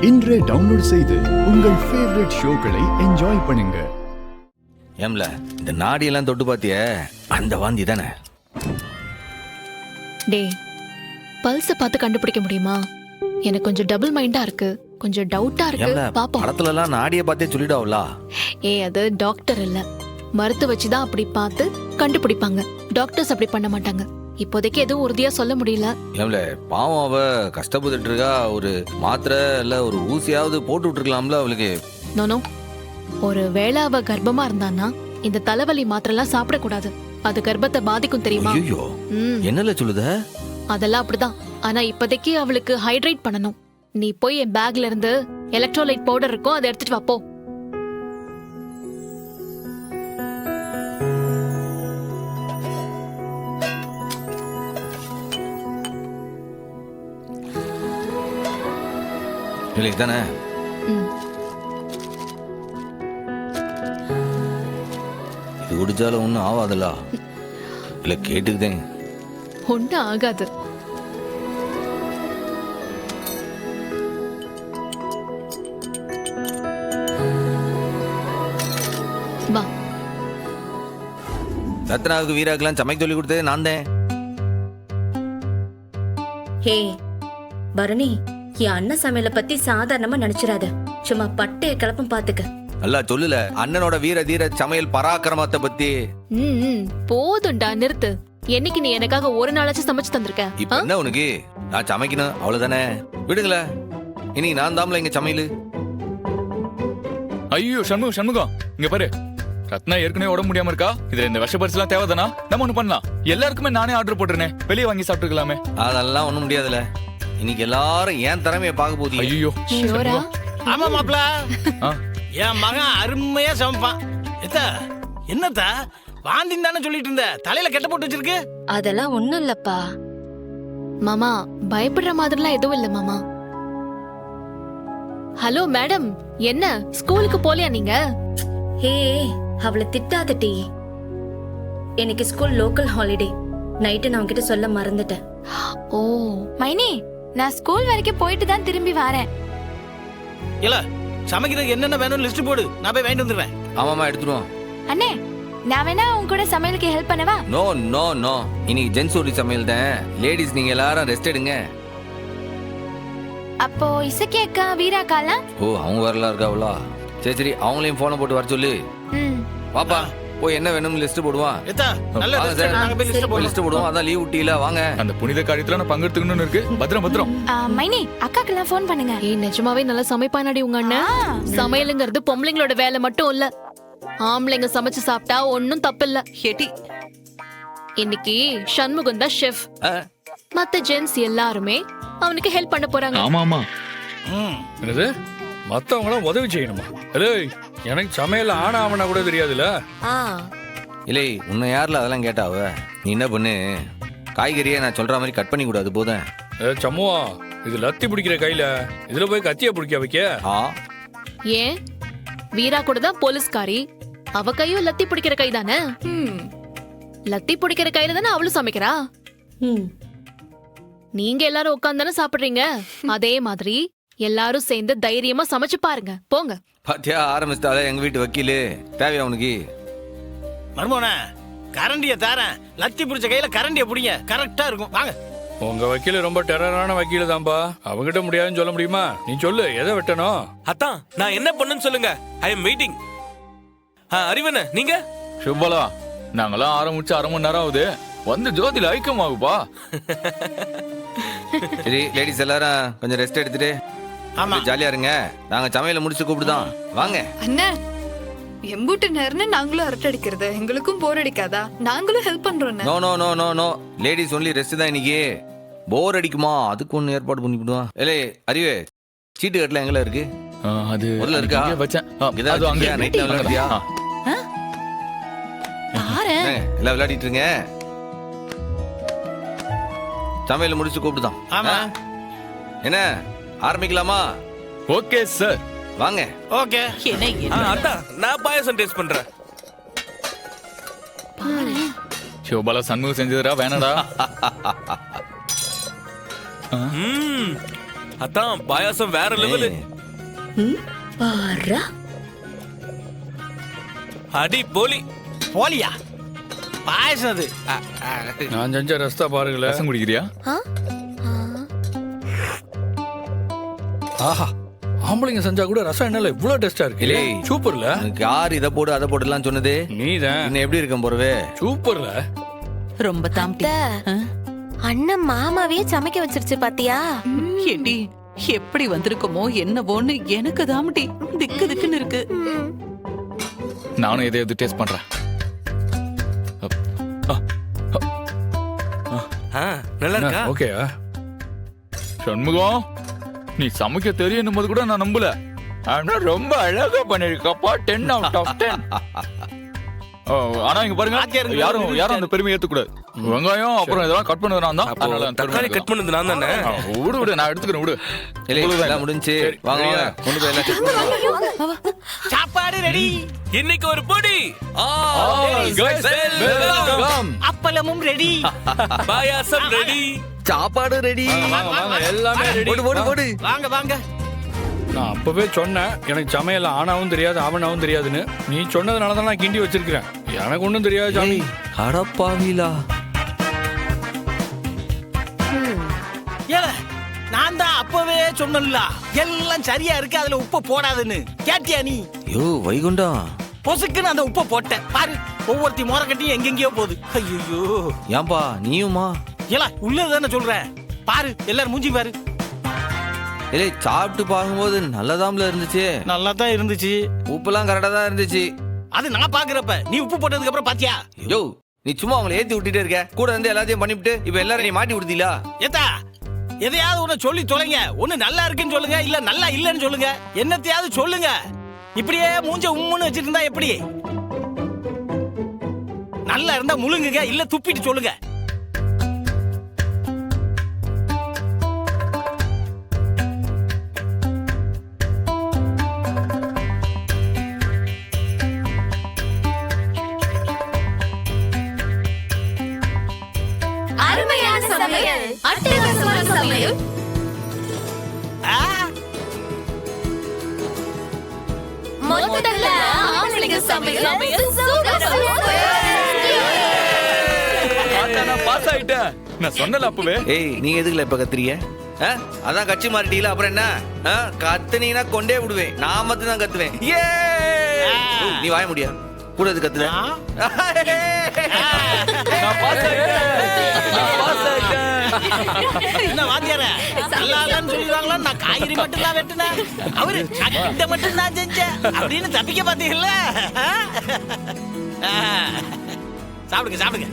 இன்றே டவுன்லோட் செய்து உங்கள் ஃபேவரட் ஷோக்களை என்ஜாய் பண்ணுங்க. ஏம்ல இந்த நாடியெல்லாம் தொட்டு பாத்திய அந்த வாந்தி தானே. டேய், பல்ஸ பார்த்து கண்டுபிடிக்க முடியுமா? எனக்கு கொஞ்சம் டபுள் மைண்டா இருக்கு, கொஞ்சம் டவுட்டா இருக்கு. பாப்போம். படத்துல எல்லாம் நாடிய பார்த்தே சொல்லிடாவல. அது டாக்டர் இல்ல, மருத்து வச்சுதான் அப்படி பார்த்து கண்டுபிடிப்பாங்க. டாக்டர்ஸ் அப்படி பண்ண மாட்டாங்க. இப்போதைக்கு எதுவும் உறுதியா சொல்ல முடியல. ஏம்ல பாவம், அவ கஷ்டப்பட்டுட்டு இருக்கா. ஒரு மாத்திரை இல்ல ஒரு ஊசியாவது போட்டு விட்டுருக்கலாம்ல அவளுக்கு. நோனோ, ஒரு வேளை அவ கர்ப்பமா இருந்தான்னா இந்த தலைவலி மாத்திரைலாம் சாப்பிடக்கூடாது. அது கர்ப்பத்தை பாதிக்கும் தெரியுமா? ஐயோ, என்னல சொல்லுத? அதெல்லாம் அப்படிதான். ஆனா இப்போதைக்கு அவளுக்கு ஹைட்ரேட் பண்ணணும். நீ போய் என் பேக்ல இருந்து எலக்ட்ரோலைட் பவுடர் இருக்கும், அதை எடுத்துட்டு வா போ. தானே இது குடிச்சாலும் ஒன்னும் ஆகாதல்ல? இல்ல கேட்டுக்குதேன். ஒன்னும் ஆகாது. வா. ரத்னாவுக்கு வீராக்கெல்லாம் சமைக்க சொல்லி கொடுத்தது நான் தான். ஹே பரணி, என் அண்ணன் சமையல பத்தி சாதாரணமா நினைச்சிடாத. சும்மா பட்டைய கிளப்பம் பாத்துக்க. அல்ல சொல்லல அண்ணனோட வீர தீர சமையல் பராக்கிரமத்தை பத்தி. போதும்டா, நிறுத்து. என்னைக்கு நீ எனக்காக ஒரு நாளாச்சும் சமைச்சு தந்திருக்க? இப்ப என்ன உனக்கு? நான் சமைக்கணும் அவ்வளவுதானே. விடுங்கள, இன்னைக்கு நான் தாம்ல இங்க சமையல். ஐயோ சண்முகம், இங்க பாரு. ரத்னா ஏற்கனவே உடம்பு முடியாம இருக்கா. இதுல இந்த விஷ பரிசு எல்லாம் தேவைதானா? நம்ம ஒண்ணு பண்ணலாம். எல்லாருக்குமே நானே ஆர்டர் போட்டுருனே, வெளியே வாங்கி சாப்பிட்டுக்கலாமே. அதெல்லாம் ஒண்ணும் முடியாதுல. இன்னைக்கு எல்லாரும் ஏன் திறமைய பாக்க போதீங்க. ஐயோ, ஆமா மாப்ள, என் மகன் அருமையா சமைப்பான். என்னத்தா வாந்தின்னு தானே சொல்லிட்டு இருந்த? தலையில கெட்ட போட்டு வச்சிருக்கு. அதெல்லாம் ஒண்ணும் இல்லப்பா. மாமா, பயப்படுற மாதிரிலாம் எதுவும் இல்ல மாமா. ஹலோ மேடம், என்ன ஸ்கூலுக்கு போலியா நீங்க? ஹே, அவளை திட்டாதட்டி. எனக்கு ஸ்கூல் லோக்கல் ஹாலிடே. நைட்டு நான் உன்கிட்ட சொல்ல மறந்துட்டேன். ஓ மைனி, நான் ஸ்கூல் வரைக்கும் போயிட்டு தான் திரும்பி வரேன். இல்ல, சமைக்கிறதுக்கு என்னென்ன வேணும் லிஸ்ட் போடு, நான் போய் வாங்கிட்டு வந்துடுறேன். ஆமாமா, எடுத்துருவோம். அண்ணே, நான் வேணா உன் கூட சமையலுக்கு ஹெல்ப் பண்ணவா? நோ நோ நோ, இன்னைக்கு ஜென்ஸ் ஓடி சமையல் தான். லேடிஸ் நீங்க எல்லாரும் ரெஸ்ட் எடுங்க. அப்போ இசக்கி அக்கா, வீரா அக்காலாம்? ஓ, அவங்க வரலாம் இருக்காவளா? சரி சரி, அவங்களையும் போனை போட்டு வர சொல்லு. பாப்பா போய் என்ன வேணும் லிஸ்ட் போடுவான். நல்ல லிஸ்ட் போடுவோம். அதான் லீவ் விட்டீல, வாங்க. அந்த புனித காரியத்துல நான் பங்கெடுத்துக்கணும்னு இருக்கு. பத்திரம். மைனி, அக்காக்கெல்லாம் ஃபோன் பண்ணுங்க. நிஜமாவே நல்லா சமைப்பானடி உங்க அண்ணன். சமையலுங்கிறது பொம்பளைங்களோட வேலை மட்டும் இல்ல. ஆம்பளைங்க சமைச்சு சாப்பிட்டா ஒன்னும் தப்பு இல்ல. இன்னைக்கு சண்முகம் தான் ஷெஃப். மத்த ஜென்ஸ் எல்லாருமே அவனுக்கு ஹெல்ப் பண்ண போறாங்க. ஆமா. என்னது? மத்தவங்களும் உதவி செய்யணுமா? எனக்கு சமையல் ஆனா அவனா கூட தெரியாதுல. இல்லை, உன்னை யாருல அதெல்லாம் கேட்டாவ? நீ என்ன பண்ணு, காய்கறியை நான் சொல்ற மாதிரி கட் பண்ணி கூடாது போதும். சம்முவா, இது லத்தி பிடிக்கிற கையில இதுல போய் கத்திய பிடிக்க வைக்க. ஏன்? வீரா கூட தான் போலீஸ்காரி. அவ கையும் லத்தி பிடிக்கிற கை தானே. லத்தி பிடிக்கிற கையில தானே அவளும் சமைக்கிறா. நீங்க எல்லாரும் உட்கார்ந்தானே சாப்பிடுறீங்க. அதே மாதிரி எல்லாரும் சேர்ந்து தைரியமா சமைச்சு பாருங்க. போங்க. பாத்தியா, ஆரம்பிச்சிட்டாலே எங்க வீட்டு வக்கீலு. தேவையா உனக்கு? மர்மோன கரண்டிய தாரேன். லத்தி பிடிச்ச கையில கரண்டிய பிடிங்க, கரெக்டா இருக்கும். வாங்க. உங்க வக்கீல ரொம்ப டெரரான வக்கீல தான்பா. அவங்கிட்ட முடியாதுன்னு சொல்ல முடியுமா? நீ சொல்லு, எதை வெட்டணும்? அத்தான், நான் என்ன பண்ணுன்னு சொல்லுங்க. I am waiting. அறிவன, நீங்க? சுப்பலா, நாங்களாம் ஆரம்பிச்சு அரை மணி நேரம் ஆகுது. வந்து ஜோதியில ஐக்கியமாகுப்பா. சரி, லேடிஸ் எல்லாரும் கொஞ்சம் ரெஸ்ட் எடுத்துட்டு ஜாலியா இருங்க. நாங்க சமையல முடிச்சு கூப்பிடுதான், வாங்க. அண்ணா, எம்பூட்டு நேரம்னு நாங்களும் அரட்டை அடிக்கிறது, எங்களுக்கும் போர் அடிக்காதா? நாங்களும் ஹெல்ப் பண்றோம். No no no no no, ladies only rest தான் இன்னைக்கு. போர் அடிக்குமா? அதுக்கு ஒன்னு ஏற்பாடு பண்ணி விடுவான். ஏலே அறிவே, சீட்டு கட்டல எங்கல இருக்கு? அது முதல்ல இருக்கா? நைட்ல விளையாடுறியா? எல்லாம் விளையாடிட்டு இருங்க. சமையல முடிச்சு கூப்பிடுதான். என்ன ஆரம்பிக்கலாமா? ஓகே சார், வாங்க. ஓகே. அத்தா, நான் பாயசம் டேஸ்ட் பண்றேன். சிவபாலா சண்முகம் செஞ்சதுடா, வேணடா. அதான் பாயாசம் வேற லெவலு. பாரா அடி போலி. போலியா பாயசம் அது நான் செஞ்ச ரஸ்தா பாருங்களேன். ரசம் குடிக்கிறியா? ஆஹா, ஆம்பளைங்க செஞ்சா கூட ரசம் என்னல இவ்வளவு டேஸ்டா இருக்கு. இல்லே. சூப்பர்ல. உனக்கு யார் இதை போடு அதை போட்டுலாம் சொன்னது? நீதான். இன்னும் எப்படி இருக்கேன் போறவே? சூப்பர்ல. ரொம்ப தாம்டி. அண்ணன் மாமாவே சமைக்க வச்சிருச்சு பாத்தியா? ஏண்டி எப்படி வந்திருக்குமோ என்னவோன்னு எனக்கு தாம்டி திக்கு திக்குன்னு இருக்கு. நானும் எதையாவது டேஸ்ட் பண்றேன். நல்லா இருக்கா? ஓகேயா? சண்முகம், நீ சமைக்க தெரியும் போது கூட நான் நம்பல. ஆனா ரொம்ப அழகா பண்ணிருக்கப்பா. 10 out of 10. ஆனா இங்க பாருங்க, யாரும் அந்த பெருமையை ஏத்துக்கூடாது. வெங்காயம் அப்புறம் இதெல்லாம் கட் பண்ணது நான் தான். அதனால தக்காளி கட் பண்ணது நான் தானே. விடு நான் எடுத்துக்கிறேன் விடு. எல்லாம் முடிஞ்சு வாங்க வாங்க, கொண்டு போய் எல்லாம் check பண்ணுவோம். சாப்பாடு ரெடி. இன்னைக்கு ஒரு பொடி. அப்பளமும் ரெடி. பாயாசம் ரெடி. சாப்பாடு ரெடி. எல்லாமே ரெடி. போடு போடு போடு. வாங்க வாங்க. நான் அப்பவே சொன்னேன் எனக்கு சமையல் ஆனாவும் தெரியாது ஆவனாவும் தெரியாதுன்னு. நீ சொன்னதுனால தான் நான் கிண்டி வச்சிருக்கிறேன். எனக்கு ஒண்ணும் தெரியாது சாமி. அடப்பாவிலா. ஏல நான் தான் அப்பவே சொன்னேன்ல எல்லாம் சரியா இருக்கு, அதுல உப்பு போடாதுன்னு. கேட்டியா நீ? யோ வைகுண்டம், பொசுக்குன்னு அந்த உப்பை போட்டேன் பாரு. ஒவ்வொருத்தி மோர கட்டியும் எங்கெங்கயோ போகுது. ஐயோ ஏன்பா நீயுமா? ஏல உள்ளதானே சொல்றேன் பாரு, எல்லாரும் மூஞ்சி பாரு. இல்லை சாப்பிட்டு பார்க்கும்போது நல்லதாம்ல இருந்துச்சு. நல்லா தான் இருந்துச்சு. உப்புலாம் கரெக்டா தான் இருந்துச்சு. அது நான் பாக்குறப்ப நீ உப்பு போட்டதுக்கு அப்புறம் பாத்தியா? யோ நீ சும்மா அவங்களை ஏத்தி விட்டுட்டே இருக்க. கூட வந்து எல்லாத்தையும் பண்ணிவிட்டு இப்ப எல்லாரும் நீ மாட்டி விடுதீங்களா? ஏத்தா எதையாவது ஒண்ணு சொல்லி தொலைங்க. ஒண்ணு நல்லா இருக்குன்னு சொல்லுங்க, இல்ல நல்லா இல்லன்னு சொல்லுங்க. என்னத்தையாவது சொல்லுங்க. இப்படியே மூஞ்ச உம்முன்னு வச்சிட்டு இருந்தா எப்படி? நல்லா இருந்தா முழுங்குங்க, இல்ல துப்பிட்டு சொல்லுங்க. அருமையான சமையல், அட்டகாசமான சமையல். மொத்தத்துல ஆம்பளைங்க சமையல் சூப்பர் நான் பாஸ் ஆயிட்டேன். நான் சொன்னல அப்பவே. ஏய் நீங்க எதுக்குல இப்ப கத்துறீங்க? அதான் கட்சி மாறிட்டீங்களா? அப்புறம் என்ன கத்துனீங்கன்னா கொண்டே விடுவேன். நான் மட்டும் தான் கத்துவேன். ஏ நீ வாய முடியா? கூட எது கத்துற? நான் பாஸ் ஆயிட்டேன். என்ன வாத்தியார நல்லாலன்னு சொல்லிடுவாங்களா? நான் காய்கறி மட்டும் தான் வெட்டினேன், அவரு சட்டை மட்டும் தான் செஞ்சேன் அப்படின்னு தப்பிக்க பாத்தீங்கல்ல. சாப்பிடுங்க சாப்பிடுங்க.